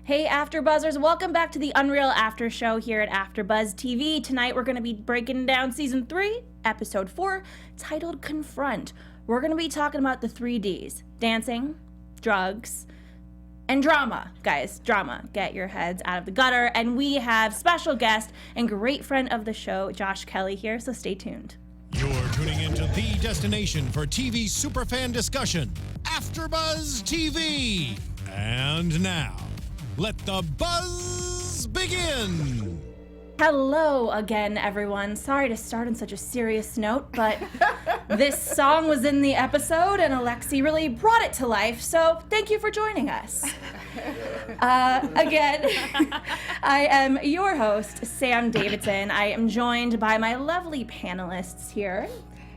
Hey AfterBuzzers, welcome back to the UnReal After Show here at AfterBuzz TV. Tonight we're going to be breaking down Season 3, Episode 4, titled Confront. We're going to be talking about the 3 Ds, dancing, drugs, and drama. Guys, drama. Get your heads out of the gutter. And we have special guest and great friend of the show, Josh Kelly here, so stay tuned. You're tuning into the destination for TV superfan discussion, AfterBuzz TV. And now, let the buzz begin! Hello again, everyone. Sorry to start on such a serious note, but this song was in the episode and Alexi really brought it to life, so thank you for joining us. Again, I am your host, Sam Davidson. I am joined by my lovely panelists here.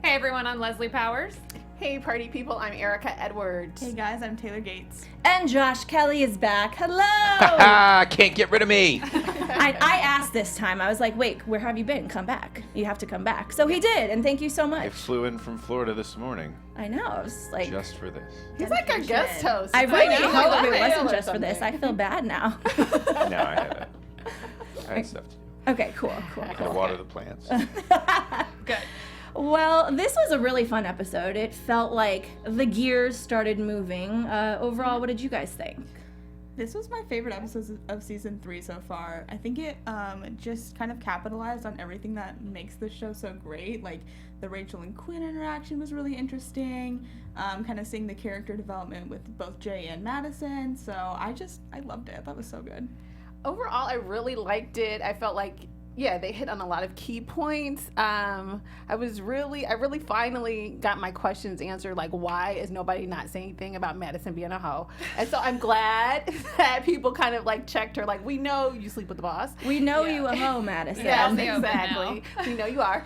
Hey everyone, I'm Lesley Powers. Hey party people, I'm Erika Edwards. Hey guys, I'm Taylor Gates. And Josh Kelly is back. Hello! Can't get rid of me. I asked this time, I was like, wait, where have you been? Come back. You have to come back. So he did, and thank you so much. I flew in from Florida this morning. I know, I was like... Just for this. He's like a guest host. I really know, hope it like wasn't or just for this. I feel bad now. No, I had stuff to do. Okay, cool. I had to water the plants. Good. Well, this was a really fun episode. It felt like the gears started moving. Overall, what did you guys think? This was my favorite episode of season 3 so far. I think it just kind of capitalized on everything that makes the show so great. Like the Rachel and Quinn interaction was really interesting. Kind of seeing the character development with both Jay and Madison. So I loved it. That was so good. Overall, I really liked it. I felt like, yeah, they hit on a lot of key points. I really finally got my questions answered, like why is nobody not saying anything about Madison being a hoe? And so I'm glad that people kind of like checked her, like, we know you sleep with the boss. We know you a hoe, Madison. Yes, exactly. We know you are.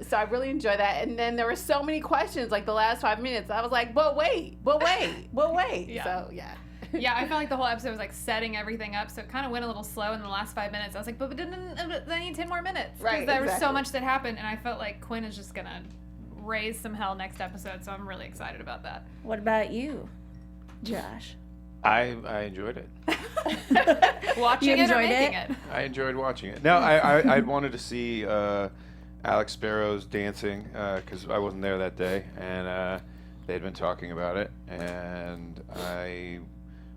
So I really enjoyed that. And then there were so many questions, like the last 5 minutes. I was like, but wait. Yeah. So, yeah. Yeah, I felt like the whole episode was like setting everything up, so it kind of went a little slow in the last 5 minutes. I was like, but I need 10 more minutes. Right, Because there was so exactly. much that happened, and I felt like Quinn is just going to raise some hell next episode, so I'm really excited about that. What about you, Josh? I enjoyed it. Watching You it or enjoyed making it? it? I enjoyed watching it. No, I wanted to see Alex Sparrow's dancing because I wasn't there that day, and they'd been talking about it, and I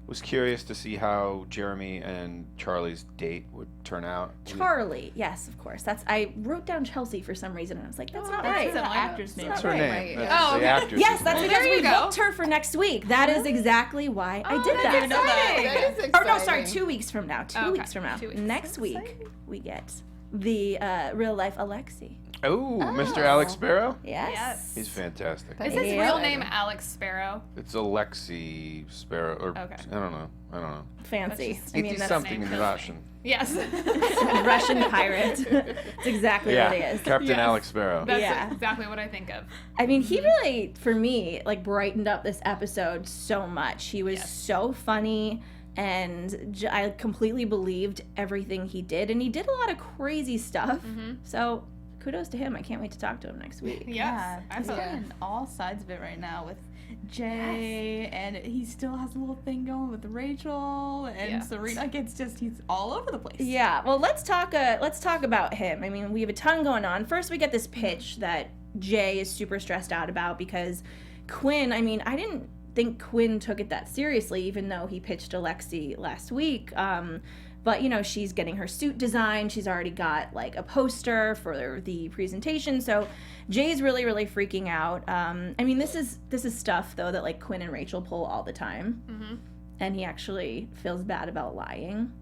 was curious to see how Jeremy and Charlie's date would turn out. Charlie, yes, of course. I wrote down Chelsea for some reason, and I was like, that's not That's right. the actor's name. That's her Right, name. right. That's Oh, the okay. actress. Yes, that's Well, because there we you go. booked her for next week. That is exactly why I did that's that. exciting. That is exciting. Oh, no, sorry, 2 weeks from now. 2 Okay, weeks from now. 2 weeks. Next week, we get the real-life Alexi. Oh, Mr. Alex Sparrow? Yes. He's fantastic. Is his Yeah. real name Alex Sparrow? It's Alexi Sparrow, or Okay. I don't know. Fancy. That's I mean, It's that's something name in for Russian. Yes. Russian pirate. It's exactly what he is. Captain Yes. Alex Sparrow. That's Yeah. exactly what I think of. I mean, he really, for me, like brightened up this episode so much. He was Yes. so funny, and I completely believed everything he did, and he did a lot of crazy stuff. So kudos to him. I can't wait to talk to him next week. Yes. Yeah, he's absolutely. on all sides of it right now with Jay, and he still has a little thing going with Rachel and Yeah. Serena. Like it's just he's all over the place. Yeah, well, let's talk about him. I mean, we have a ton going on. First, we get this pitch that Jay is super stressed out about because Quinn, I mean, I didn't think Quinn took it that seriously, even though he pitched Alexi last week. But, you know, she's getting her suit designed. She's already got, like, a poster for the presentation. So Jay's really, really freaking out. I mean, this is stuff, though, that, like, Quinn and Rachel pull all the time. And he actually feels bad about lying.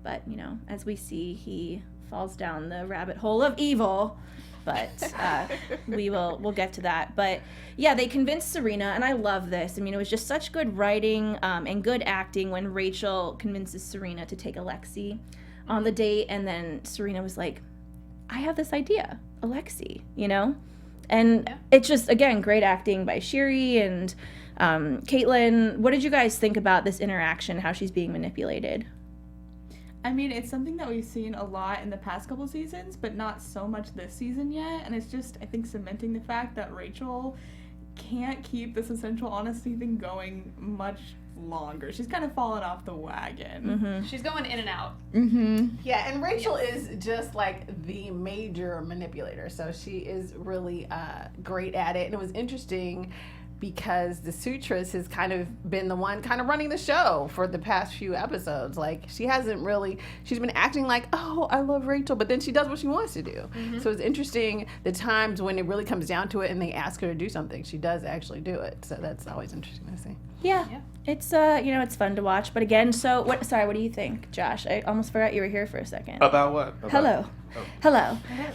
But, you know, as we see, he falls down the rabbit hole of evil. But we'll get to that. But yeah, they convinced Serena, and I love this. I mean, it was just such good writing and good acting when Rachel convinces Serena to take Alexi on the date, and then Serena was like, I have this idea, Alexi, you know? And it's just, again, great acting by Shiri and Caitlin. What did you guys think about this interaction, how she's being manipulated? I mean, it's something that we've seen a lot in the past couple seasons, but not so much this season yet. And it's just, I think, cementing the fact that Rachel can't keep this essential honesty thing going much longer. She's kind of fallen off the wagon. She's going in and out. Yeah, and Rachel is just like the major manipulator, so she is really great at it. And it was interesting because the Sutress has kind of been the one kind of running the show for the past few episodes. Like, she's been acting like, oh, I love Rachel, but then she does what she wants to do. So it's interesting the times when it really comes down to it and they ask her to do something, she does actually do it. So that's always interesting to see. Yeah. It's it's fun to watch. But again, what do you think, Josh? I almost forgot you were here for a second. About what? Hello.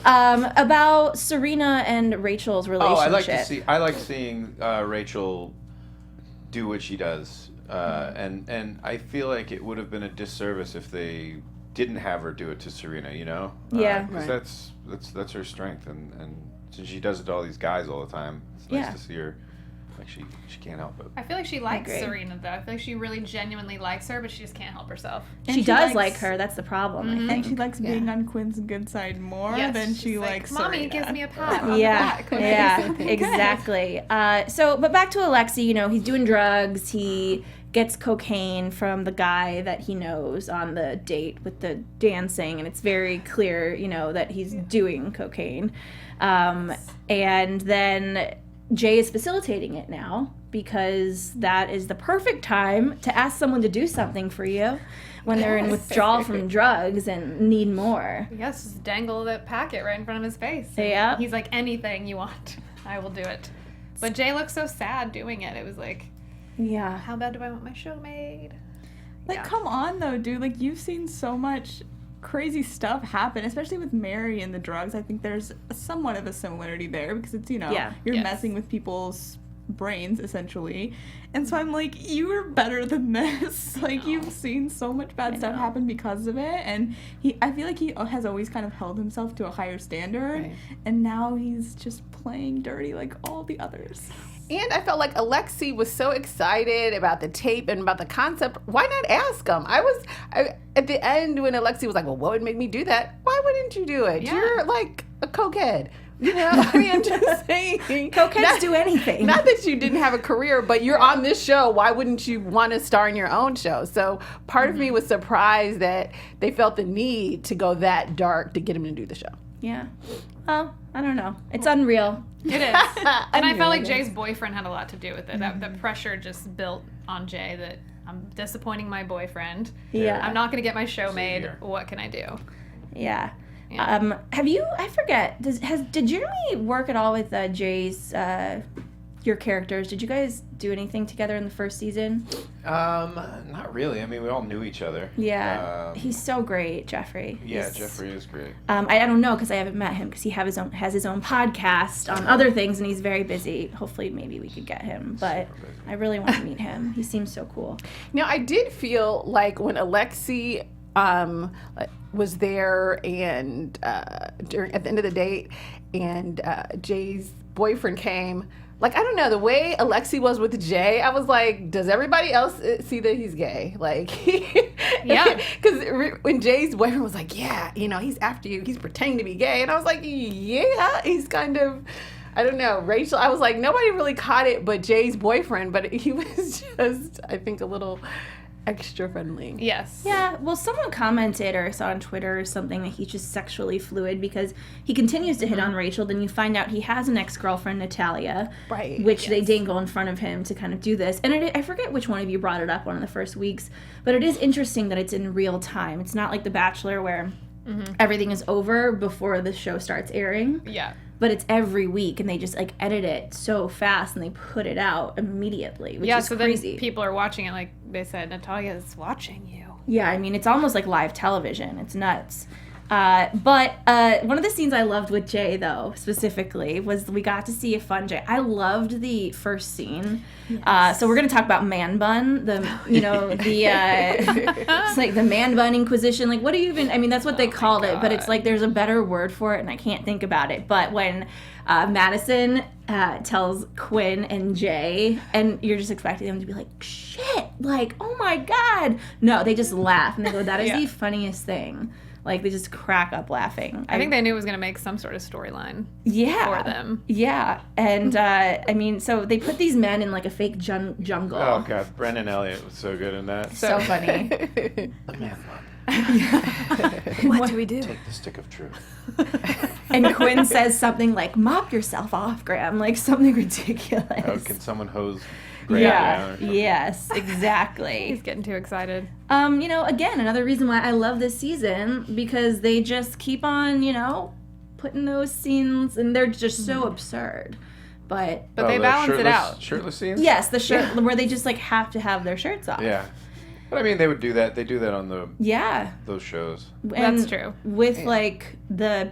About Serena and Rachel's relationship. I like seeing Rachel do what she does. And I feel like it would have been a disservice if they didn't have her do it to Serena, you know? Yeah. Because that's her strength, and since she does it to all these guys all the time, it's nice to see her. Like she can't help it. I feel like she likes agree. Serena, though. I feel like she really genuinely likes her, but she just can't help herself. She she does likes- like her. That's the problem, I think. And she likes being on Quinn's good side more than she's she like, likes Mommy Serena. gives me a pat on the Yeah, back. yeah, exactly. But back to Alexi, he's doing drugs. He gets cocaine from the guy that he knows on the date with the dancing, and it's very clear, that he's doing cocaine. And then Jay is facilitating it now because that is the perfect time to ask someone to do something for you when they're in withdrawal from drugs and need more. Yes, just dangle that packet right in front of his face. Yeah. He's like, anything you want, I will do it. But Jay looks so sad doing it. It was like, Yeah. how bad do I want my show made? Like, come on, though, dude. Like, you've seen so much crazy stuff happen, especially with Mary and the drugs. I think there's somewhat of a similarity there because it's, you're Yes. messing with people's brains, essentially. And so I'm like, you are better than this. Like, you've seen so much bad stuff happen because of it. And I feel like he has always kind of held himself to a higher standard. Right. And now he's just playing dirty like all the others. And I felt like Alexi was so excited about the tape and about the concept. Why not ask him? At the end when Alexi was like, well, what would make me do that? Why wouldn't you do it? Yeah. You're like a cokehead. I mean, I'm just saying. Cokeheads do anything. Not that you didn't have a career, but you're on this show. Why wouldn't you want to star in your own show? So part of me was surprised that they felt the need to go that dark to get him to do the show. Yeah. Well, I don't know. It's unreal. It is. And I felt like Jay's boyfriend had a lot to do with it. That the pressure just built on Jay that I'm disappointing my boyfriend. Yeah. I'm not going to get my show made. here. What can I do? Yeah. Yeah. Have you? I forget. Did Jeremy work at all with Jay's your characters? Did you guys do anything together in the first season? Not really. I mean, we all knew each other. Yeah. He's so great, Jeffrey. Yeah, Jeffrey is great. I don't know because I haven't met him because he has his own podcast on other things and he's very busy. Hopefully, maybe we could get him, but I really want to meet him. He seems so cool. Now, I did feel like when Alexi was there and at the end of the date and Jay's boyfriend came, like, I don't know, the way Alexi was with Jay, I was like, does everybody else see that he's gay? Like, Yeah. Because when Jay's boyfriend was like, yeah, he's after you, he's pretending to be gay. And I was like, yeah, he's kind of, I don't know, Rachel, I was like, nobody really caught it but Jay's boyfriend, but he was just, I think, a little extra friendly. Yes. Yeah, well, someone commented or saw on Twitter or something that he's just sexually fluid because he continues to hit on Rachel. Then you find out he has an ex-girlfriend, Natalia, Right, which they dangle in front of him to kind of do this. And I forget which one of you brought it up one of the first weeks, but it is interesting that it's in real time. It's not like The Bachelor where everything is over before the show starts airing. Yeah. But it's every week, and they just edit it so fast, and they put it out immediately, which is so crazy. then people are watching it like they said, Natalia's watching you. Yeah, I mean, it's almost like live television. It's nuts. But one of the scenes I loved with Jay, though, specifically, was we got to see a fun Jay. I loved the first scene. So we're going to talk about man bun. It's like the man bun inquisition. Like, what do you even, I mean, that's what they called it, but it's like there's a better word for it, and I can't think about it. But when Madison tells Quinn and Jay, and you're just expecting them to be like, shit, like, oh my God. No, they just laugh, and they go, that is the funniest thing. Like, they just crack up laughing. I think they knew it was going to make some sort of storyline yeah, for them. Yeah, and I mean, so they put these men in like a fake jungle. Oh God, Brendan Elliott was so good in that. So funny. What do we do? Take the stick of truth. And Quinn says something like, "Mop yourself off, Graham," like something ridiculous. Oh, can someone hose Graham Yeah. down or something? Yes. He's Exactly. getting too excited. You know, again, another reason why I love this season, because they just keep on, you know, putting those scenes, and they're just so absurd. But But they the balance it shirtless- out. Shirtless scenes? yes, the shirt where they just like have to have their shirts off. Yeah. But I mean, they would do that. They do that on Yeah. those shows. And That's true. With like the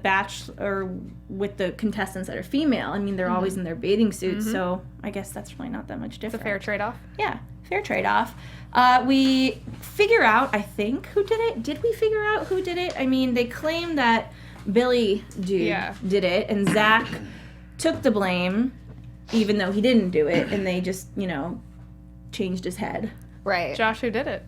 or with the contestants that are female, I mean, they're always in their bathing suits, so I guess that's really not that much It's different. a fair trade-off. Yeah, fair trade-off. We figure out, I think, who did it. Did we figure out who did it? I mean, they claim that Billy did it, and Zach took the blame, even though he didn't do it, and they just, you know, changed his head. Right. Josh, who did it?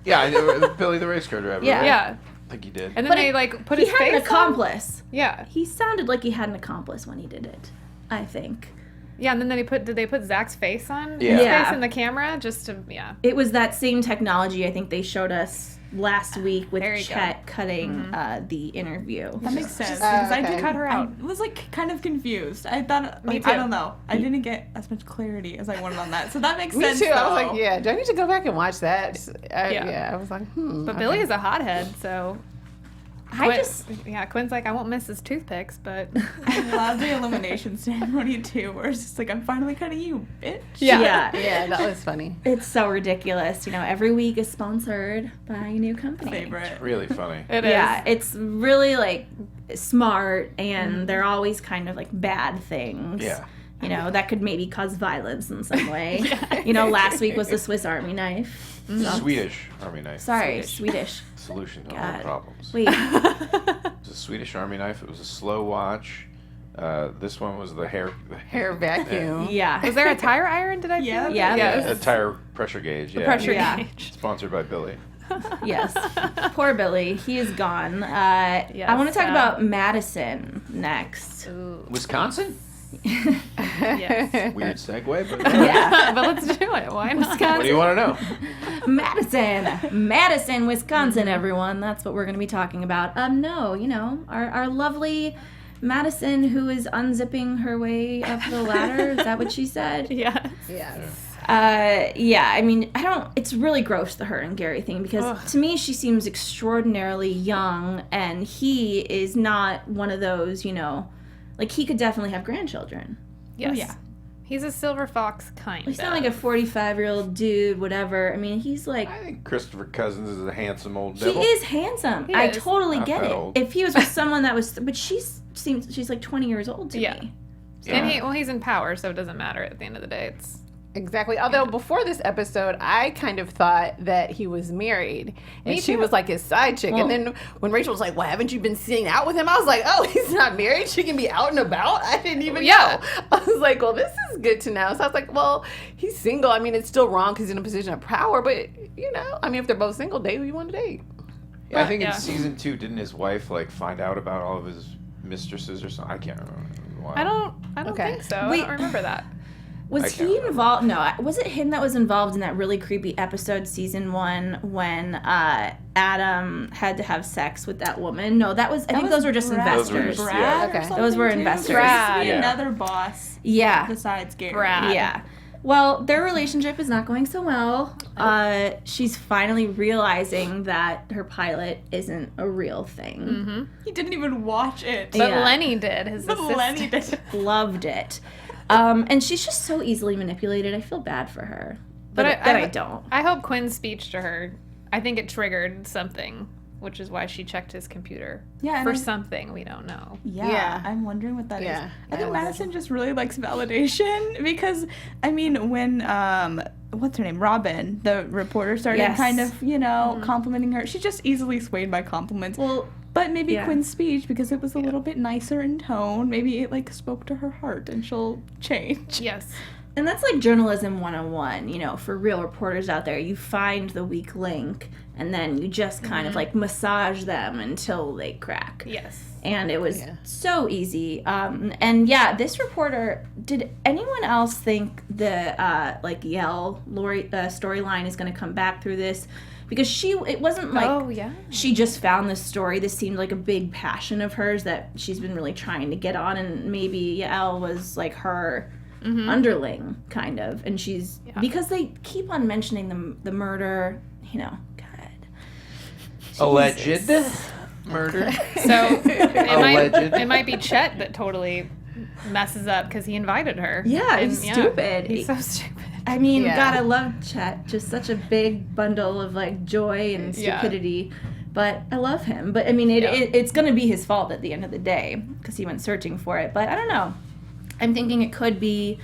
Yeah, I know, Billy the race car driver. Yeah. right? Yeah. I think he did. And then But they it- like put He his had face an on? accomplice. Yeah. He sounded like he had an accomplice when he did it, I think. Yeah, and then did they put Zach's face on? Yeah. His Yeah. face in the camera just to It was that same technology I think they showed us last week with There you go. Chet cutting the interview. That makes sense. Because I okay. did Cut her out. I was like kind of confused. I thought, Me like, too. I don't know. I didn't get as much clarity as I wanted on that. So that makes Me sense. too. I was though. like, yeah, do I need to go back and watch that? Yeah. Yeah. I was like, But okay. Billy is a hothead, so Quinn's like, I won't miss his toothpicks, but I love the elimination ceremony too, where it's just like, I'm finally cutting you, bitch. Yeah. Yeah, that was funny. It's so ridiculous. You know, every week is sponsored by a new company. Favorite. Really funny. it is. Yeah, it's really like smart, and they're always kind of like bad things. Yeah. You know, that could maybe cause violence in some way. You know, last week was the Swiss Army knife. Swedish Army knife. Sorry, Swedish. Solution to all God. problems. Wait, It was a Swedish Army knife. It was a slow watch. This one was the hair. Hair vacuum. yeah. Was there a tire iron? Did I see Yeah. that? Yeah. Yes. A tire pressure gauge. Yeah. Pressure Yeah. gauge. Sponsored by Billy. Yes. Poor Billy. He is gone. I want to talk sad. about Madison next. Ooh. Wisconsin? Yes. Weird segue, but Yeah. But let's do it. Why not? what do you want to know? Madison, Wisconsin, everyone. That's what we're going to be talking about. No, you know, our lovely Madison, who is unzipping her way up the ladder. Is that what she said? Yes. Yes. Yeah, I mean, it's really gross, the her and Gary thing, because to me, she seems extraordinarily young, and he is not one of those, you know, like, he could definitely have grandchildren. Yes. yeah. He's a silver fox kind He's of. not like a 45-year-old dude, whatever. I mean, he's like, I think Christopher Cousins is a handsome old he devil. is handsome. He I is. totally Not get that it. old. If he was with someone that was, but she's like 20 years old to Yeah. me. And Yeah. he's in power, so it doesn't matter at the end of the day. It's Exactly. Although before this episode, I kind of thought that he was married, and Me she too. was like his side chick. Well- And then when Rachel was like, "Well, haven't you been seeing out with him?" I was like, "Oh, he's not married. She can be out and about." I didn't even Yeah. know. I was like, "Well, this is good to know." So I was like, "Well, he's single. I mean, it's still wrong because he's in a position of power, but you know, I mean, if they're both single, date who you want to date." Yeah, I think Yeah. in season 2, didn't his wife like find out about all of his mistresses or something? I can't remember. Why. I don't Okay. think so. Wait. I don't remember that. I Was can't he remember. involved? No, was it him that was involved in that really creepy episode, season 1, when Adam had to have sex with that woman? No, I think those were just Those were investors. just- Brad Okay. or something Those were too? investors. There used to be Yeah. another boss Yeah. besides Gary. Brad. Yeah. Well, their relationship is not going so well. She's finally realizing that her pilot isn't a real thing. Mm-hmm. He didn't even watch it. But Yeah. Lenny did. His But assistant. Lenny did. Loved it. And she's just so easily manipulated. I feel bad for her. But I don't. I hope Quinn's speech to her, I think it triggered something, which is why she checked his computer. Yeah, and For I- something we don't know. Yeah, Yeah. I'm wondering what that is. Yeah, I think I Madison just really likes validation because, I mean, when what's her name, Robin, the reporter, started Yes. kind of, you know, complimenting her. She's just easily swayed by compliments. Well, But maybe yeah. Quinn's speech, because it was a little bit nicer in tone, maybe it like spoke to her heart and she'll change. Yes. And that's like journalism 101, you know, for real reporters out there. You find the weak link and then you just kind of like massage them until they crack. Yes. And it was so easy. And yeah, this reporter, did anyone else think the like Yell Lori storyline is going to come back through this? Because it wasn't like she just found this story. This seemed like a big passion of hers that she's been really trying to get on, and maybe Yael was like her underling, kind of. And she's because they keep on mentioning the murder, you know. God, Alleged murder. So it might be Chet that totally messes up because he invited her. Yeah, he's stupid. He's so stupid. I mean, God, I love Chet. Just such a big bundle of like joy and stupidity. But I love him. But I mean, it's going to be his fault at the end of the day because he went searching for it. But I don't know. I'm thinking it could be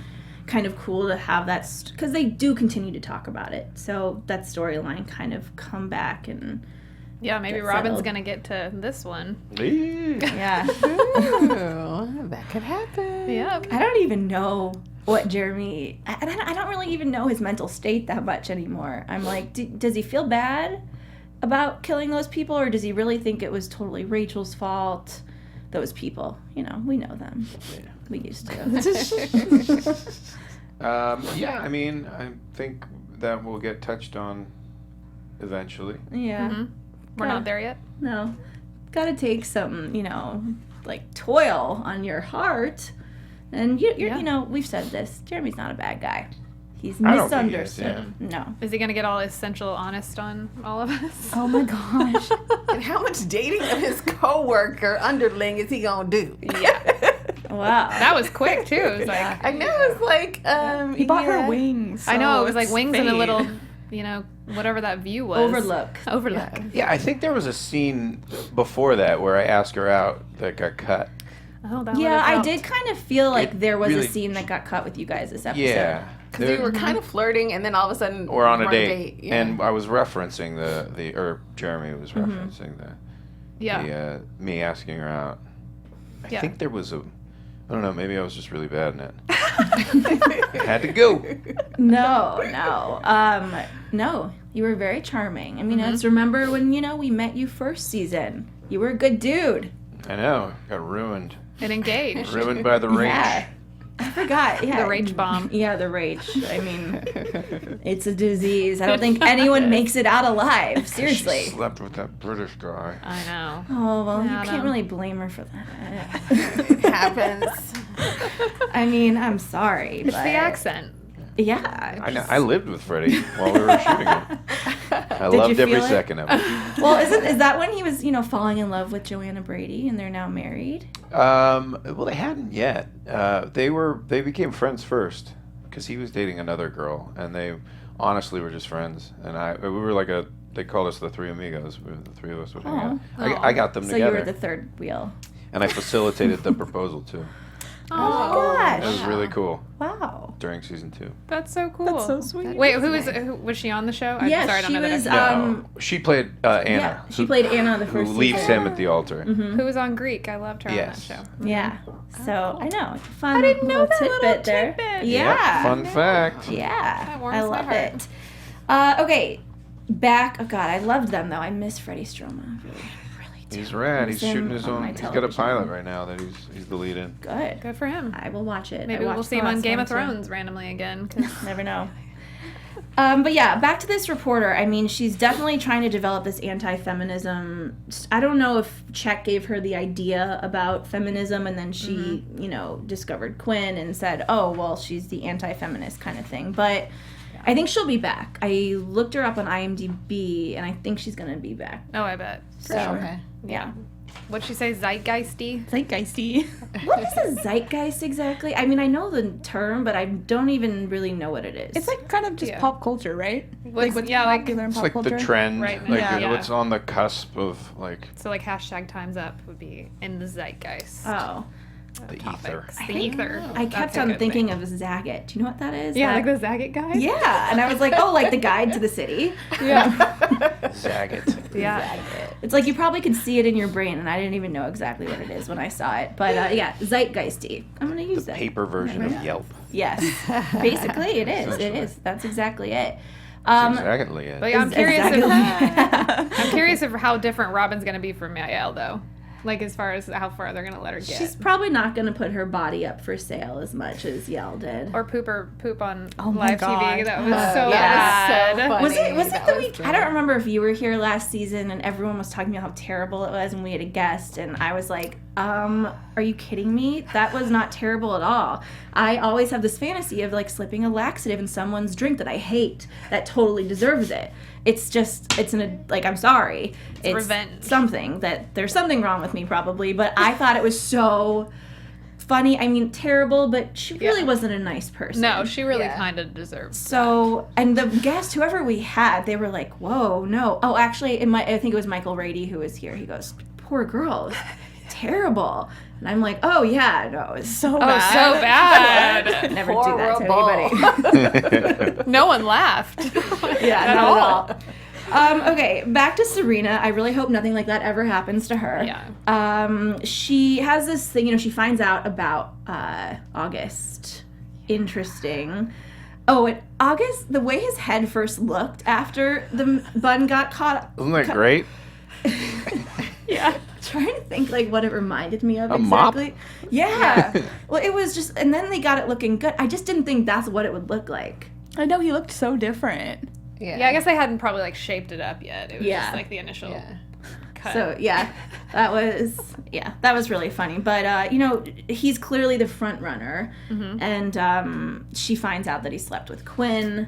kind of cool to have that because they do continue to talk about it. So that storyline kind of come back and maybe Robin's going to get to this one. Yeah. Ooh, that could happen. Yeah. I don't even know what Jeremy, I don't really even know his mental state that much anymore. I'm like, does he feel bad about killing those people, or does he really think it was totally Rachel's fault? Those people, you know, we know them. We used to. I mean, I think that will get touched on eventually. Yeah. Mm-hmm. We're not there yet? No. Gotta take some, you know, like toil on your heart. And you know, we've said this. Jeremy's not a bad guy. He's misunderstood. No. Is he gonna get all essential honest on all of us? Oh my gosh. And how much dating of his coworker underling is he gonna do? Yeah. Wow. That was quick too. It was like I know, it's like he bought her wings. I know, so it was like it's wings and a fate. little, you know, whatever that view was. Overlook. Yeah, I think there was a scene before that where I asked her out that got cut. Oh, that Yeah, would've I helped. did kind of feel like there was really- a scene that got cut with you guys this episode. Yeah. because they were kind of flirting, and then all of a sudden Or on a we're date. Yeah. And I was referencing or Jeremy was referencing Yeah. me asking her out. I Yeah. think there was I don't know, maybe I was just really bad in it. I had to go. No. No, you were very charming. I mean, let's remember when, you know, we met you first season. You were a good dude. I know, got ruined. And engaged. Ruined by the rage. Yeah. I forgot. Yeah. The rage bomb. Yeah, the rage. I mean, it's a disease. I don't think anyone makes it out alive. She Seriously. slept with that British guy. I know. Oh, well, you Yeah, I can't know. really blame her for that. It happens. I mean, I'm sorry. It's but the accent. Yeah. I know. I lived with Freddie while we were shooting it. I Did loved you every feel it? second of it. Well, is that when he was, you know, falling in love with Joanna Brady and they're now married? Well, they hadn't yet. They became friends first because he was dating another girl, and they honestly were just friends. And we were like they called us the Three Amigos. The three of us would hang out. I got them So together, you were the third wheel. and I facilitated the proposal too. Oh my It was gosh. really cool Wow. during season 2. That's so cool. That's so sweet. Wait, who was she on the show? I'm Yeah, sorry, I don't she know was, that. No, she played Anna. Yeah, she played Anna on the who first leaves season. him at the altar. Who was on Greek? I loved her Yes. on that show. Yeah. So I know. Fun I didn't know little that tidbit little there. tidbit. Yeah. Fun fact. Yeah. That warms I my love heart. it. Okay. Back. Oh God, I loved them though. I miss Freddie Stroma. Really do. He's rad. He's Miss him shooting his on own. my He's got a television. pilot right now that he's the lead in. Good. Good for him. I will watch it. Maybe I we'll watched see the him on last Game one, of too. Thrones randomly again. 'Cause Never know. But yeah, back to this reporter. I mean, she's definitely trying to develop this anti-feminism. I don't know if Chet gave her the idea about feminism and then she, you know, discovered Quinn and said, oh, well, she's the anti-feminist kind of thing. But I think she'll be back. I looked her up on IMDb and I think she's going to be back. Oh, I bet. So, Okay. yeah. What'd she say? Zeitgeisty? Zeitgeisty. What is a zeitgeist exactly? I mean, I know the term, but I don't even really know what it is. It's like kind of just Yeah. pop culture, right? What's- what's yeah, like- popular in It's pop like culture. the trend. Right, Like yeah. what's on the cusp of like. So like hashtag time's up would be in the zeitgeist. Oh. The topics. ether. The ether. I That's kept a on good thinking thing. of Zagat. Do you know what that is? Yeah, That- like the Zagat guy. Yeah, and I was like, oh, like the guide to the city. Yeah. Zagat. Yeah. It's like you probably could see it in your brain, and I didn't even know exactly what it is when I saw it. But yeah, zeitgeisty. I'm gonna use that. Paper version of Yelp. Yes, basically it is. It Essentially. is. That's exactly it. That's exactly it. But yeah, I'm Is curious exactly- if I'm curious of how different Robin's gonna be from Yael though. Like as far as how far they're gonna let her get. She's probably not gonna put her body up for sale as much as Yael did. or poop on Oh my live God. TV. That was Oh, so that was so bad. funny. Was it That the was week? good. I don't remember if you were here last season and everyone was talking about how terrible it was and we had a guest and I was like, are you kidding me? That was not terrible at all. I always have this fantasy of like slipping a laxative in someone's drink that I hate that totally deserves it. It's I'm sorry. It's revenge. there's something wrong with me probably, but I thought it was so funny. I mean, terrible, but she really wasn't a nice person. No, she really Yeah. kind of deserves. So, and the guest, whoever we had, they were like, whoa, no. Oh, actually, I think it was Michael Rady who was here. He goes, poor girl, it was terrible. And I'm like, oh, yeah, no, it's so Oh, bad. so bad. Never do that to anybody. No one laughed. Yeah, At not all. at all. Okay, back to Serena. I really hope nothing like that ever happens to her. Yeah. She has this thing, she finds out about August. Interesting. Oh, and August, the way his head first looked after the bun got caught. Isn't that great? Yeah. Trying to think like what it reminded me of A mop? exactly. Yeah. Well, it was just, and then they got it looking good. I just didn't think that's what it would look like. I know he looked so different. Yeah, I guess they hadn't probably like shaped it up yet. It was Yeah. just like the initial cut. So yeah, that was really funny. But he's clearly the front runner, and she finds out that he slept with Quinn.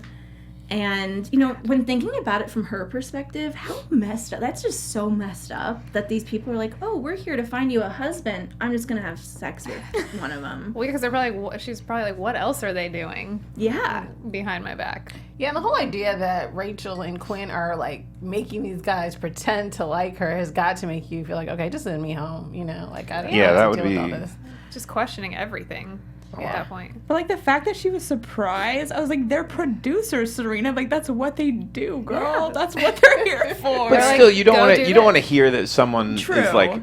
And when thinking about it from her perspective, how messed up! That's just so messed up that these people are like, "Oh, we're here to find you a husband. I'm just gonna have sex with one of them." Well, because they're probably she's probably like, what else are they doing Yeah. behind my back? Yeah, and the whole idea that Rachel and Quinn are like making these guys pretend to like her has got to make you feel like, okay, just send me home, Like I don't Yeah, have that to would deal with all be- this. Just questioning everything at that point. But like the fact that she was surprised, I was like, they're producers, Serena. Like that's what they do, girl. That's what they're here for. But like, still, you don't go want do to. You don't this. want to hear that someone True. is like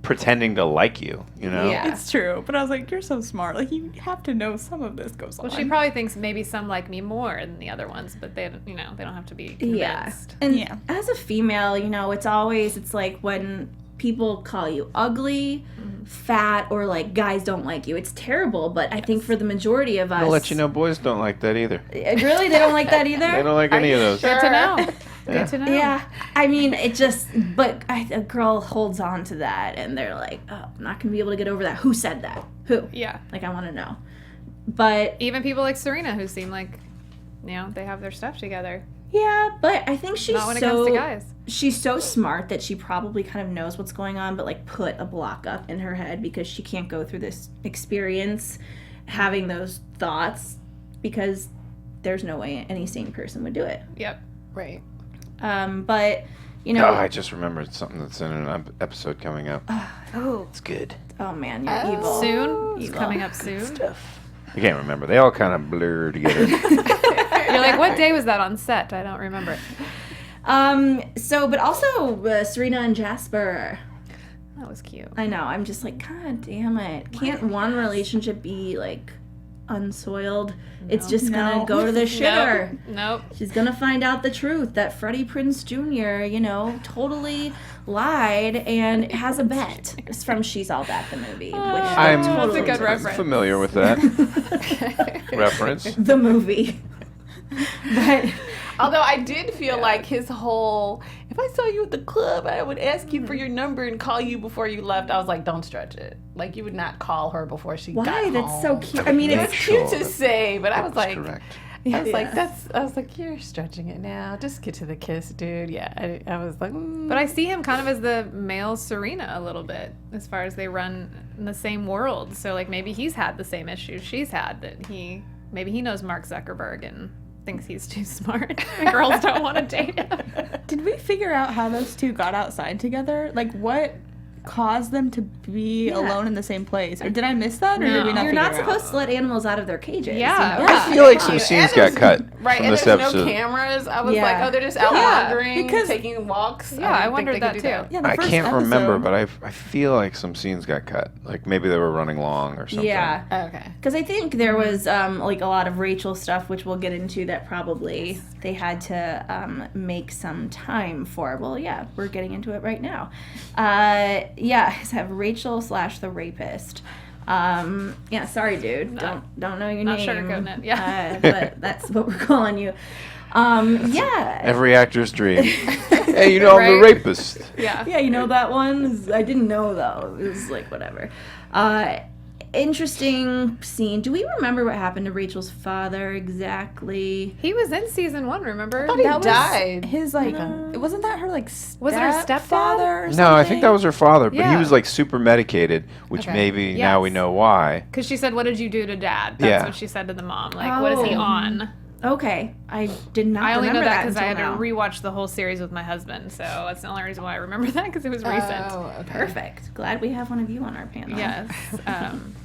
pretending to like you. Yeah. It's true, but I was like, you're so smart. Like you have to know some of this goes on. Well, she probably thinks maybe some like me more than the other ones, but they don't have to be convinced. Yeah. And Yeah. as a female, it's like when people call you ugly, fat, or like guys don't like you. It's terrible, but I think for the majority of us, I'll let you know, boys don't like that either. Really, they don't like that either. They don't like any of those. Good to know. Good to know. Yeah, I mean, a girl holds on to that, and they're like, "Oh, I'm not gonna be able to get over that." Who said that? Who? Yeah. Like, I want to know. But Even people like Serena who seem like, they have their stuff together. yeah, but I think she's Not when it comes to guys. she's so smart that she probably kind of knows what's going on, but like put a block up in her head because she can't go through this experience having those thoughts because there's no way any sane person would do it. Yep. Right. But Oh, I just remembered something that's in an episode coming up. Oh. It's good. oh man, you're evil. Soon? It's coming up soon? I can't remember. They all kind of blur together. You're like, what day was that on set? I don't remember. But also Serena and Jasper. That was cute. I know. I'm just like, God damn it! Can't one relationship be like unsoiled? It's just gonna go to the shitter. Nope. She's gonna find out the truth that Freddie Prinze Jr., totally lied and has a bet. It's from She's All That, the movie. Which I'm That's a good reference. familiar with that reference. the movie. But Although I did feel like his whole, if I saw you at the club, I would ask you for your number and call you before you left. I was like, don't stretch it. Like, you would not call her before she got why? home. That's so cute. I mean, It it's was Sure. cute to say, but I was That's like, correct. I was like, you're stretching it now. Just get to the kiss, dude. Yeah, I was like, But I see him kind of as the male Serena a little bit, as far as they run in the same world. So, like, maybe he's had the same issues she's had, that maybe he knows Mark Zuckerberg and thinks he's too smart. The girls don't want to date him. Did we figure out how those two got outside together? Like what cause them to be alone in the same place. Or did I miss that? Or did we not You're not figure it out? supposed to let animals out of their cages. Yeah. you know? I feel like some scenes got cut Right, from and this there's episode. no cameras. I was Yeah. like, oh, they're just out wandering, because- taking walks. Yeah, I didn't think wondered they could that do too. Yeah, the I first can't remember, episode- but I feel like some scenes got cut. Like maybe they were running long or something. Yeah. Okay. Because I think there was like a lot of Rachel stuff, which we'll get into, that probably they had to make some time for. Well, yeah, we're getting into it right now. Yeah, I have Rachel / the rapist. Yeah, sorry, dude. Don't know your Not name. sugarcoating it, yeah. But that's what we're calling you. Yeah. Every actor's dream. Hey, you know I'm the Right? rapist. Yeah. Yeah, you know that one? I didn't know, though. It was like, whatever. Interesting scene. Do we remember what happened to Rachel's father exactly? He was in season 1, remember? He That was died. his like. Wasn't that her like? Was it her stepdad? stepfather or something? No, I think that was her father, but he Yeah. was like super medicated, which Okay. maybe now we Yes. know why. Because she said, "What did you do to Dad?" That's Yeah. what she said to the mom. Like, what is he Oh. on? Okay, I did not I only know remember that because I had until to now. rewatch the whole series with my husband, so that's the only reason why I remember that, because it was recent. Oh, okay. Perfect. Glad we have one of you on our panel. Yes.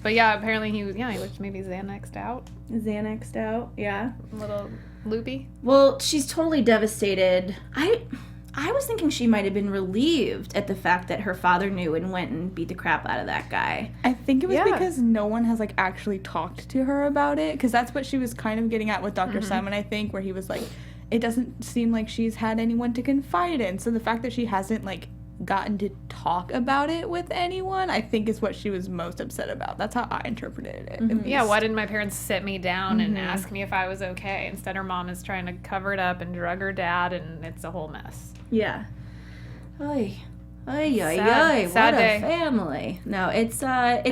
But yeah, apparently he was, he looked maybe Xanaxed out, Xanaxed out, yeah. a little loopy. Well, she's totally devastated. I was thinking she might have been relieved at the fact that her father knew and went and beat the crap out of that guy. I think it was Yeah. because no one has like actually talked to her about it, because that's what she was kind of getting at with Dr. Simon, I think, where he was like, it doesn't seem like she's had anyone to confide in. So the fact that she hasn't like gotten to talk about it with anyone, I think is what she was most upset about. That's how I interpreted it. at Yeah, least. why didn't my parents sit me down and ask me if I was okay? Instead, her mom is trying to cover it up and drug her dad, and it's a whole mess. Yeah. Oy. Oy, oy, Sad- oy. sad What day. a family. No, it's sad.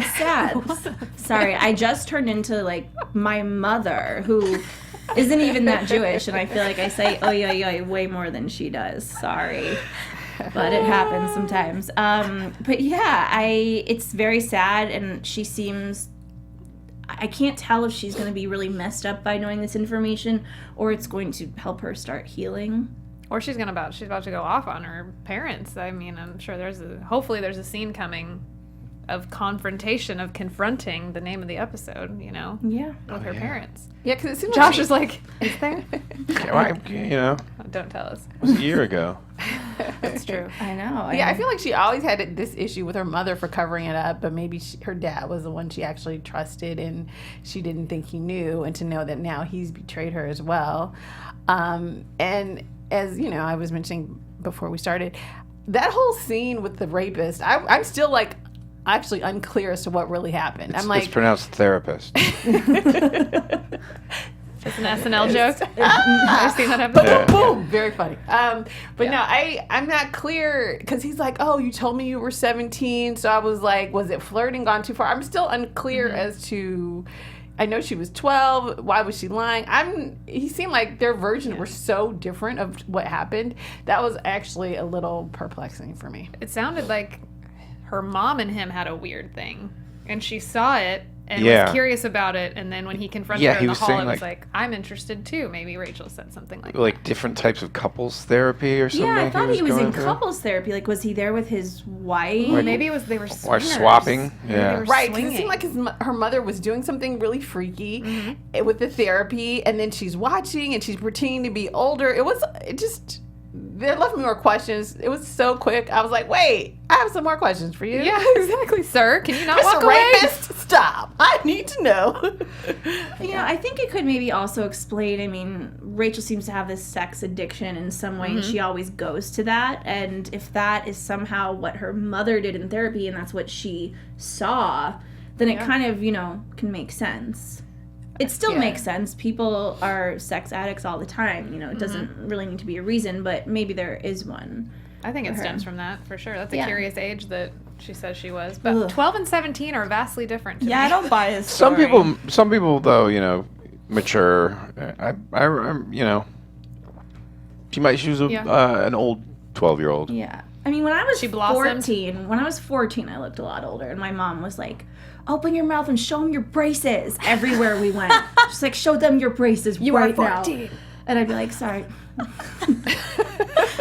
Sorry, I just turned into like my mother, who isn't even that Jewish, and I feel like I say oy, oy, oy way more than she does. Sorry. But it happens sometimes. But yeah, it's very sad, and she seems, I can't tell if she's going to be really messed up by knowing this information, or it's going to help her start healing. Or she's about to go off on her parents. I mean, I'm sure hopefully there's a scene coming of confrontation, of confronting, the name of the episode, Yeah. with her parents. Yeah, because it seems Josh like is like, is there? Yeah, well, Oh, don't tell us. it was a year ago. It's true. I know. Yeah, I feel like she always had this issue with her mother for covering it up, but maybe her dad was the one she actually trusted, and she didn't think he knew, and to know that now he's betrayed her as well. And as I was mentioning before we started, that whole scene with the rapist, I'm still like actually unclear as to what really happened. I'm like, It's pronounced therapist. It's an SNL joke. I've seen that episode. Yeah. boom, very funny. But no, I'm not clear, because he's like, oh, you told me you were 17, so I was like, was it flirting gone too far? I'm still unclear as to. I know she was 12. Why was she lying? He seemed like their versions were so different of what happened. That was actually a little perplexing for me. It sounded like her mom and him had a weird thing, and she saw it and Yeah. was curious about it. And then when he confronted Yeah, her he in the was hall, saying, it was like- like, I'm interested too. Maybe Rachel said something like that. Like different types of couples therapy or something. Yeah, I thought he was going in through? couples therapy. Like, was he there with his wife? Or maybe they were Or swingers. swapping. Maybe Yeah. they were Right, because it swinging. seemed like her mother was doing something really freaky with the therapy, and then she's watching and she's pretending to be older. It left me more questions. It was so quick. I was like, wait, I have some more questions for you. Yeah, exactly, sir. Can you not Mr. walk away? Rapist, stop. I need to know. I think it could maybe also explain, I mean, Rachel seems to have this sex addiction in some way, and she always goes to that. And if that is somehow what her mother did in therapy and that's what she saw, then it kind of, can make sense. It still makes sense. People are sex addicts all the time. It doesn't really need to be a reason, but maybe there is one. I think it her. stems from that, for sure. That's a Yeah. curious age that she says she was. But Ugh. 12 and 17 are vastly different to Yeah, me. I don't buy his Some story. people though, mature. She was an old 12-year-old. Yeah. I mean, when I was She blossomed. 14, I looked a lot older, and my mom was like, open your mouth and show them your braces everywhere we went. She's like, show them your braces You right are now. 14. And I'd be like, sorry.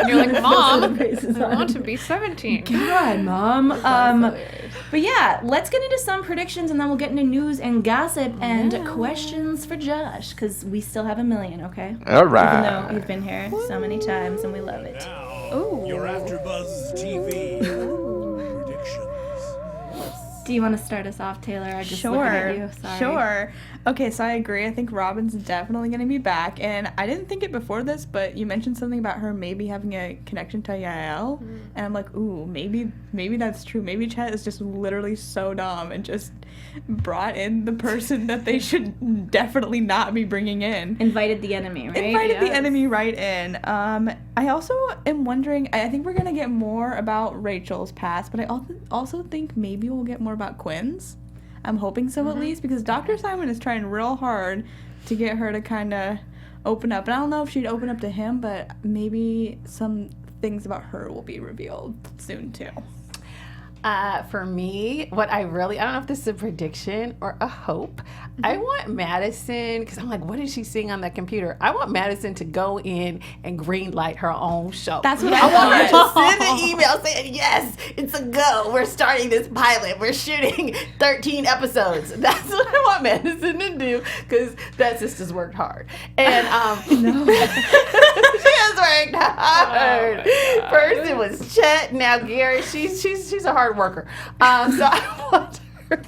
And you're like, Mom, Braces I on. want to be 17. God, Mom. hilarious. But yeah, let's get into some predictions and then we'll get into news and gossip and questions for Josh because we still have a million, okay? All right. Even though you've been here so many times and we love it. Now, your AfterBuzz TV predictions. Do you want to start us off, Taylor? I just looking at you. Sorry. Sure. Okay, so I agree. I think Robin's definitely going to be back. And I didn't think it before this, but you mentioned something about her maybe having a connection to Yael. And I'm like, ooh, maybe that's true. Maybe Chet is just literally so dumb and just brought in the person that they should definitely not be bringing in. Invited the enemy, right? Invited the Yes. enemy right in. I also am wondering, I think we're going to get more about Rachel's past, but I also think maybe we'll get more about Quinn's. I'm hoping so at least, because Dr. Simon is trying real hard to get her to kind of open up. And I don't know if she'd open up to him, but maybe some things about her will be revealed soon too. For me, I don't know if this is a prediction or a hope. I want Madison, because I'm like, what is she seeing on that computer? I want Madison to go in and green light her own show. That's what I want her thought. to send an email saying, yes, it's a go. We're starting this pilot. We're shooting 13 episodes. That's what I want Madison to do, because that sister's worked hard. And she has worked hard. First it was Chet, now Gary. She's a hard worker. So I want her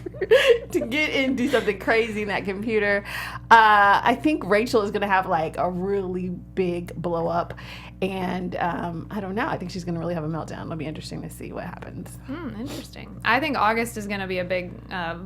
to get in and do something crazy in that computer. I think Rachel is going to have like a really big blow up. And I don't know. I think she's going to really have a meltdown. It'll be interesting to see what happens. Interesting. I think August is going to be a big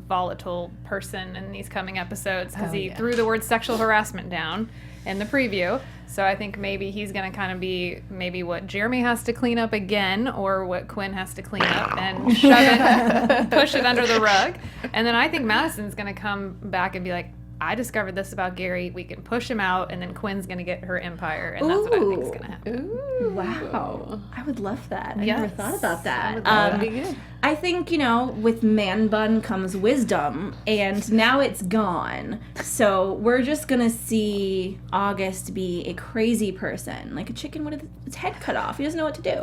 volatile person in these coming episodes because he threw the word sexual harassment down in the preview. So I think maybe he's going to kind of be maybe what Jeremy has to clean up again or what Quinn has to clean up and shove it, push it under the rug. And then I think Madison's going to come back and be like, I discovered this about Gary. We can push him out, and then Quinn's going to get her empire, and that's what I think is going to happen. Ooh. Wow. I would love that. I Yes. never thought about that. That would be good. I think, with man bun comes wisdom, and now it's gone. So we're just going to see August be a crazy person, like a chicken with its head cut off. He doesn't know what to do.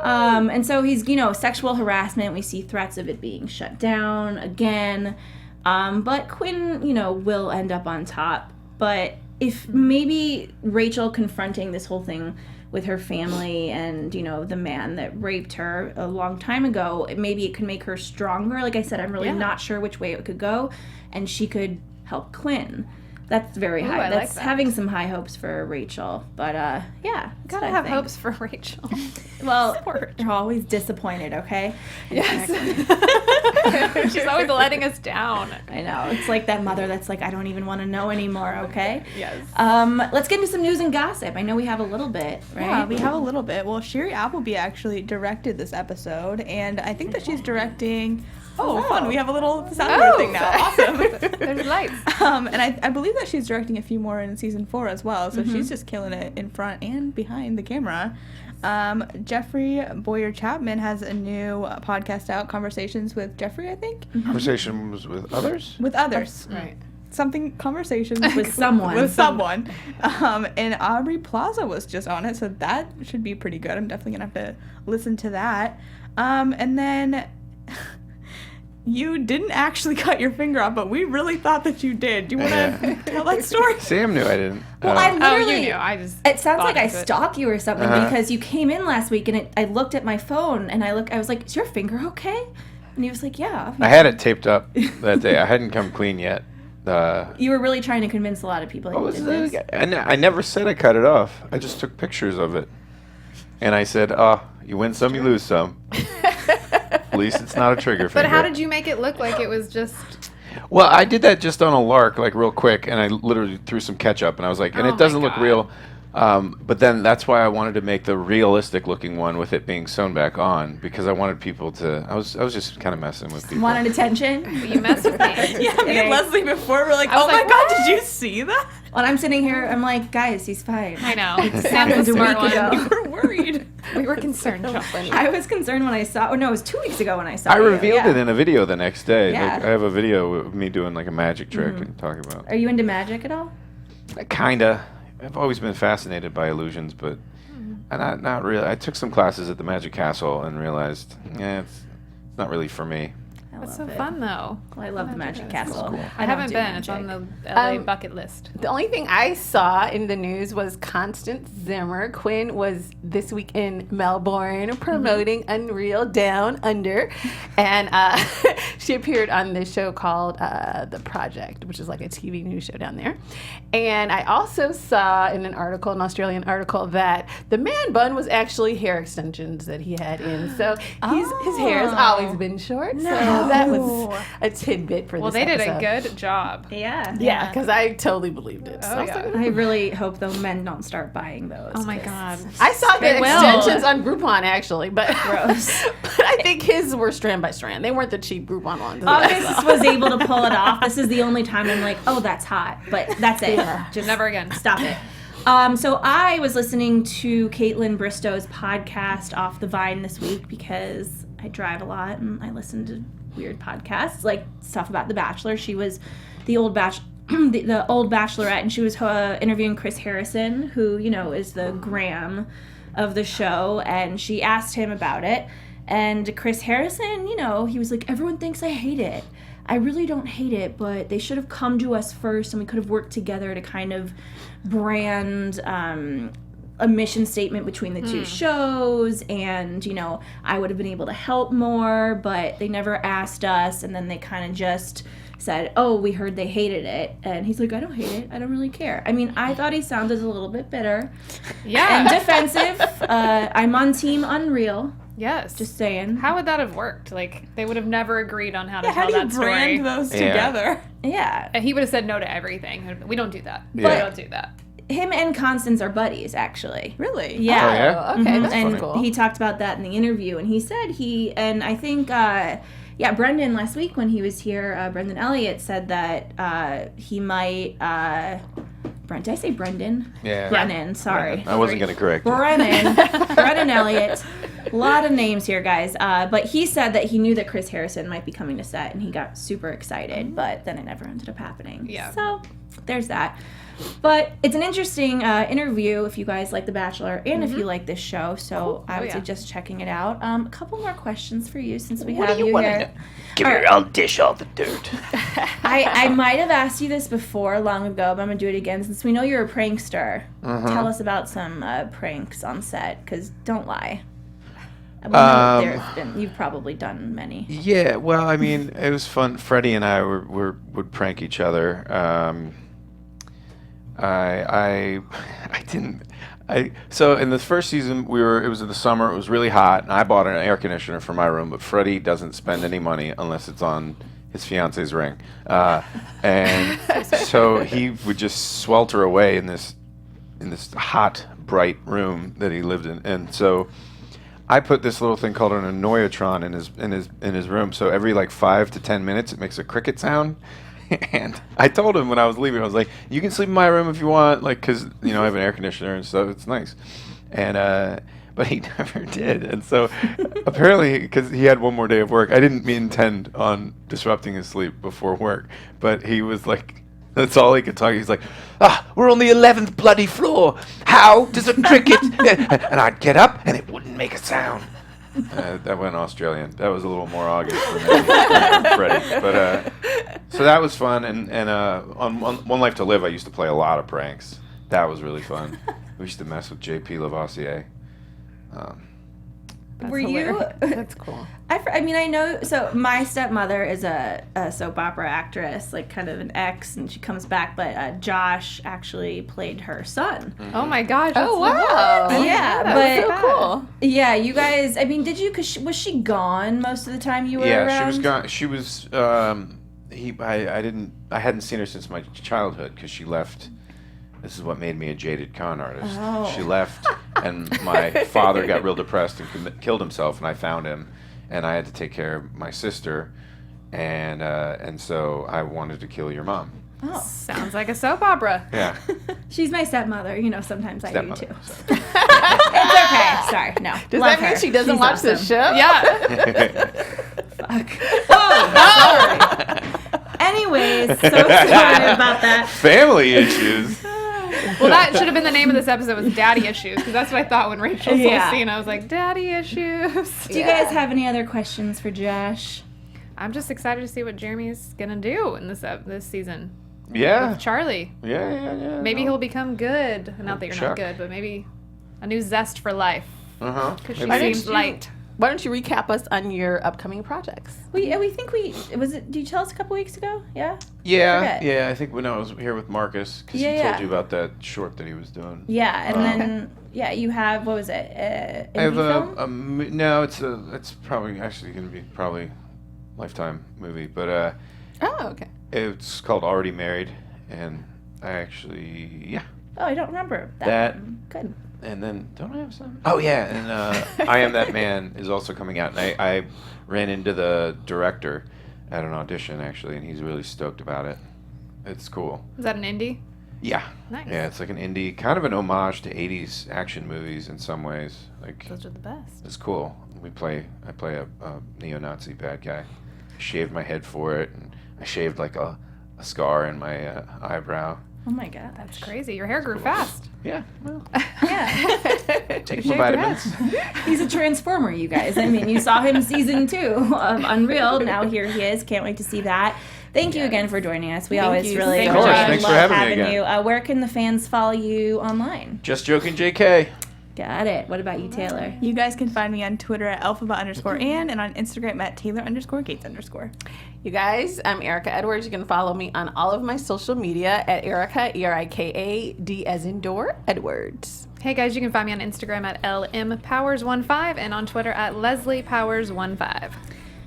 And so he's, sexual harassment. We see threats of it being shut down again. But Quinn, will end up on top. But if maybe Rachel confronting this whole thing with her family and, the man that raped her a long time ago, maybe it could make her stronger. Like I said, I'm really not sure which way it could go. And she could help Quinn. That's very high. I like That's that. having some high hopes for Rachel. But, yeah. that's Gotta what I have think. hopes for Rachel. Well, they're always disappointed, okay? She's always letting us down. I know. It's like that mother that's like, I don't even want to know anymore, okay? Yes. Let's get into some news and gossip. I know we have a little bit, right? Yeah, we have a little bit. Well, Sherry Appleby actually directed this episode, and I think that she's directing. Oh, fun! We have a little soundboard thing now. Awesome. There's lights. And I believe that she's directing a few more in season 4 as well. So she's just killing it in front and behind the camera. Jeffrey Boyer Chapman has a new podcast out, Conversations with Jeffrey, I think. Conversations with others? With others. Right. Something conversations With someone. With someone. And Aubrey Plaza was just on it, so that should be pretty good. I'm definitely gonna have to listen to that. And then you didn't actually cut your finger off, but we really thought that you did. Do you want to tell that story? Sam knew I didn't. Well, I Oh, literally. you knew. I just. It sounds like I into it. stalk you or something because you came in last week and I looked at my phone and I was like, is your finger okay? And he was like, yeah. I had it taped up that day. I hadn't come clean yet. You were really trying to convince a lot of people that What you was did it? this. I never said I cut it off. I just took pictures of it. And I said, you win some, you lose some. At least it's not a trigger finger. But how did you make it look like it was just? Well, I did that just on a lark, like real quick, and I literally threw some ketchup, and I was like, and Oh it doesn't my look God. real. But then that's why I wanted to make the realistic looking one with it being sewn back on, because I wanted people to. I was just kind of messing with people. Wanted attention? You messed with me. Yeah, me and Leslie before were like, I was oh my like, god, what? did you see that? When I'm sitting here, I'm like, guys, he's fine. I know. happened Sam's a a smart week ago. one. You were worried. We were concerned. I was concerned when I saw. Oh no, it was 2 weeks ago when I saw. I you. revealed Yeah. it in a video the next day. Yeah. Like, I have a video of me doing like a magic trick and talking about. Are you into magic at all? Kinda. I've always been fascinated by illusions, but Not really. I took some classes at the Magic Castle and realized, it's not really for me. That's so fun, though. Well, I love the Magic Castle. I haven't been. It's on the LA bucket list. The only thing I saw in the news was Constance Zimmer. Quinn was this week in Melbourne promoting UnReal Down Under. And she appeared on this show called The Project, which is like a TV news show down there. And I also saw in an article, an Australian article, that the man bun was actually hair extensions that he had in. So his hair has always been short. So that was a tidbit for Well, this they did episode. a good job. Yeah. Yeah, because I totally believed it. Oh, yeah. I really hope the men don't start buying those. Oh, my 'cause God. I saw the They will. extensions on Groupon actually, but Gross. but I think his were strand by strand. They weren't the cheap Groupon ones. August was able to pull it off. This is the only time I'm like, oh, that's hot. But that's it. Just Never again. stop it. So I was listening to Caitlin Bristow's podcast Off the Vine this week because I drive a lot and I listen to weird podcasts, like stuff about The Bachelor. She was the old the old Bachelorette, and she was interviewing Chris Harrison, who, you know, is the Graham of the show, and she asked him about it. And Chris Harrison, you know, he was like, everyone thinks I hate it. I really don't hate it, but they should have come to us first and we could have worked together to kind of brand a mission statement between the two shows, and, you know, I would have been able to help more, but they never asked us, and then they kind of just said, oh, we heard they hated it. And he's like, I don't hate it. I don't really care. I mean, I thought he sounded a little bit bitter Yeah. and defensive. I'm on team UnReal. Yes. Just saying. How would that have worked? Like, they would have never agreed on how to How tell do you that story. brand those Yeah. together? Yeah. And he would have said no to everything. We don't do that. Yeah. We don't do that. Him and Constance are buddies, actually. Really? Yeah. Oh, yeah? Okay, Mhm. that's and cool. he talked about that in the interview, and he said and I think, Brendan last week when he was here, Brendan Elliott said that he might, did I say Brendan? Yeah. Brennan, sorry. I wasn't going to correct you. Brennan Elliott. A lot of names here, guys. But he said that he knew that Chris Harrison might be coming to set, and he got super excited, but then it never ended up happening. Yeah. So there's that. But it's an interesting interview if you guys like The Bachelor and if you like this show. So I would yeah. suggest checking it out. A couple more questions for you since we What have do you you want to here. know? Give me your own dish all the dirt. I might have asked you this before long ago, but I'm going to do it again since we know you're a prankster. Tell us about some pranks on set, because don't lie. I know you've probably done many. Yeah, well, I mean, it was fun. Freddie and I would prank each other. So in the first season, it was in the summer, it was really hot, and I bought an air conditioner for my room, but Freddie doesn't spend any money unless it's on his fiance's ring. And so he would just swelter away in this hot, bright room that he lived in. And so I put this little thing called an annoyatron in his room. So every like 5 to 10 minutes, it makes a cricket sound. And I told him when I was leaving, I was like, "You can sleep in my room if you want, like, 'cause you know I have an air conditioner and stuff. It's nice." And but he never did. And so apparently, because he had one more day of work, I didn't intend on disrupting his sleep before work. But he was like, that's all he could talk. He's like, we're on the 11th bloody floor. How does a cricket? And I'd get up and it wouldn't make a sound. That went Australian. That was a little more August than Freddie. But so that was fun. And on One Life to Live, I used to play a lot of pranks. That was really fun. We used to mess with JP Lavoisier. Were you? That's cool. I mean, I know. So my stepmother is a soap opera actress, like kind of an ex, and she comes back. But Josh actually played her son. Oh my gosh. That's Oh wow! Yeah, That's but so cool. yeah, you guys. I mean, did you? Cause was she gone most of the time you were around? Yeah, she was gone. She was. I hadn't seen her since my childhood because she left. This is what made me a jaded con artist. Oh. She left, and my father got real depressed and killed himself, and I found him, and I had to take care of my sister, and so I wanted to kill your mom. Oh, Sounds like a soap opera. Yeah, she's my stepmother. You know, sometimes I do stepmother. too. So. It's okay. Sorry, no. Does Love that mean her. she doesn't She's watch awesome. the show? Yeah. Anyways, so sorry about that. Family issues. Well, that should have been the name of this episode, was Daddy Issues, because that's what I thought when Rachel told Yeah. scene. I was like, Daddy Issues. Do you guys have any other questions for Josh? I'm just excited to see what Jeremy's gonna do in this season Yeah. with Charlie. Yeah. Maybe he'll become good. Not that you're Chuck. not good, but maybe a new zest for life. Uh-huh. Because Why she didn't seems you- light. Why don't you recap us on your upcoming projects? We think did you tell us a couple weeks ago? Yeah? Yeah, Forget. yeah. I think when I was here with Marcus, because Yeah, he yeah. told you about that short that he was doing. Yeah, and then you have, what was it? I have indie film? no. It's probably actually going to be probably Lifetime movie, but Oh, okay. it's called Already Married, and I actually Oh, I don't remember that. That- Good. And then don't I have some? Oh yeah, and I Am That Man is also coming out, and I ran into the director at an audition actually, and he's really stoked about it. It's cool. Is that an indie? Yeah. Nice. Yeah, it's like an indie, kind of an homage to '80s action movies in some ways. Like Those are the best. it's cool. I play a neo-Nazi bad guy. I shaved my head for it, and I shaved like a scar in my eyebrow. Oh my god. That's crazy. Your hair grew fast. Yeah. Well, Yeah. take my vitamins. He's a transformer, you guys. I mean, you saw him season 2 of UnReal. Now here he is. Can't wait to see that. Thank you again for joining us. We always you. really Of course. Thanks for love having me again. you. Where can the fans follow you online? Just joking, JK. Got it. What about you, Taylor? You guys can find me on Twitter at alphaba_Ann and on Instagram at Taylor_Gates_. You guys, I'm Erika Edwards. You can follow me on all of my social media at Erika, ERIKA, as in door, Edwards. Hey guys, you can find me on Instagram at LMPowers15 and on Twitter at Lesley Powers15.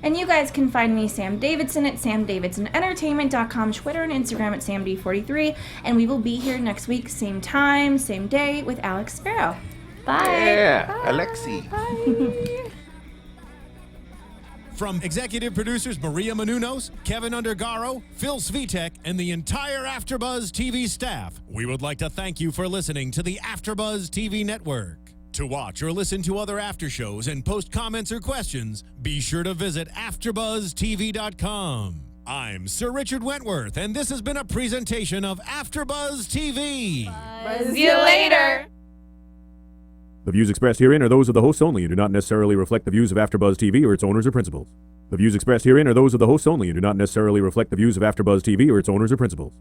And you guys can find me, Sam Davidson, at SamDavidsonEntertainment.com, Twitter and Instagram at SamD43. And we will be here next week, same time, same day, with Alex Sparrow. Bye. Yeah, Alexi. From executive producers Maria Menounos, Kevin Undergaro, Phil Svitek, and the entire AfterBuzz TV staff, we would like to thank you for listening to the AfterBuzz TV network. To watch or listen to other after shows and post comments or questions, be sure to visit AfterBuzzTV.com. I'm Sir Richard Wentworth, and this has been a presentation of AfterBuzz TV. See you later. The views expressed herein are those of the hosts only and do not necessarily reflect the views of AfterBuzz TV or its owners or principals. The views expressed herein are those of the hosts only and do not necessarily reflect the views of AfterBuzz TV or its owners or principals.